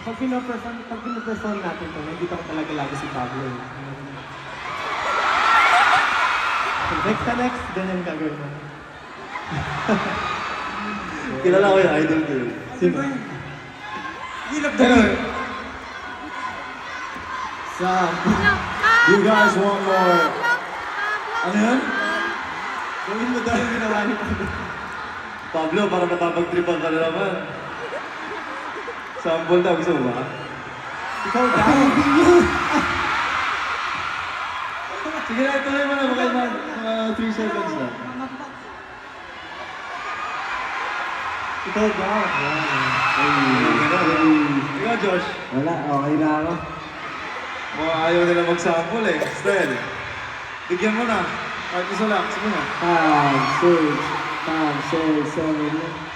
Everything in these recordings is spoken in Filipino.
pag pinaperform natin to, nakikita ko talaga lagi si Pablo. Next, ganyan gagawin mo. Kilala ko yung idol ko yun. Sino? Anyway. You guys want more? Ano yun? Gawin mo daw yung ginawa ni Pablo. Pablo, parang napapagtripan ka na naman. Sample daw, gusto mo ba? Ikaw daw. Sige na, ituloy mo na. Mga 3 seconds na. Ikaw daw. Ikaw, Josh. Wala, okay na ako. Mukhang ayaw nila mag-sample eh. Stel, bigyan mo na. Kahit isa lang, sige na. 5, 6, 7.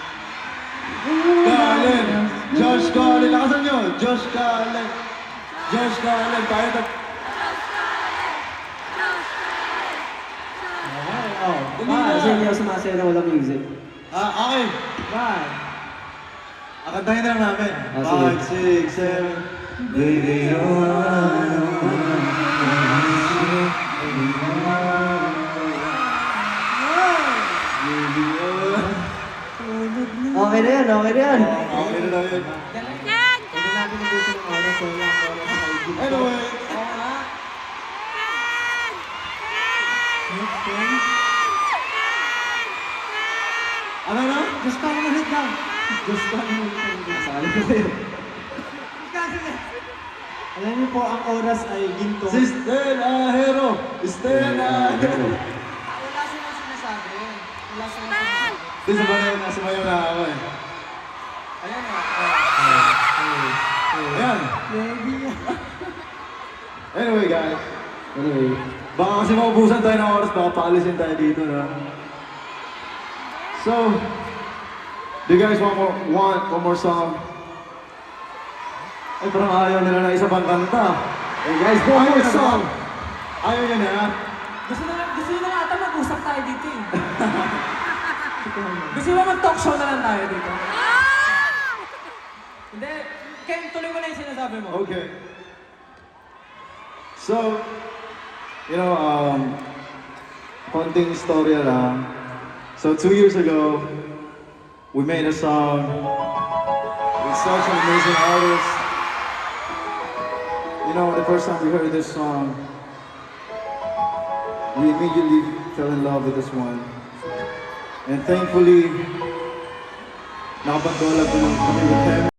Galen! Josh Galen! Lakasan nyo! Josh Galen! Josh Galen! Tayo na... Kasi hindi ako sumasaya na walang music. Okay. Bye. Akantahin na lang namin. Ah, 5, 6, 7. Baby, Okay na yan, okay na yan. Okay na daw yun. Hindi natin nabusin ng oras. Wala ang oras sa IG. Anyway. Next one. Ano na? Just ka naman ulit lang. Just ka naman ulit lang. Nasali ko kayo. Alam niyo po, ang oras ay ginto. Si Stella Hero! Stella Hero! Wala silang sinasabi. Wala silang sinasabi. Di sa bayo, nasa bayo na ako eh. Ayan o. Ayan. Anyway guys. Anyway, Baka kasi maubusan tayo ng oras, baka paalisin tayo dito na. So, do you guys want one more song? Ay, parang ayaw nila na isa pang kanta. hey guys, one more song! Ayaw niya na. Gusto nyo na nga ata mag-usap tayo dito eh. Gusto nyo mag-talk show na lang tayo dito. Hindi, Ken, tuloy mo na yung sinasabi mo. Okay. So, you know, konting istorya lang. So 2 years ago, we made a song with such an amazing artist. You know, the first time we heard this song, we immediately fell in love with this one. And thankfully, nakapagdolab din kami with him.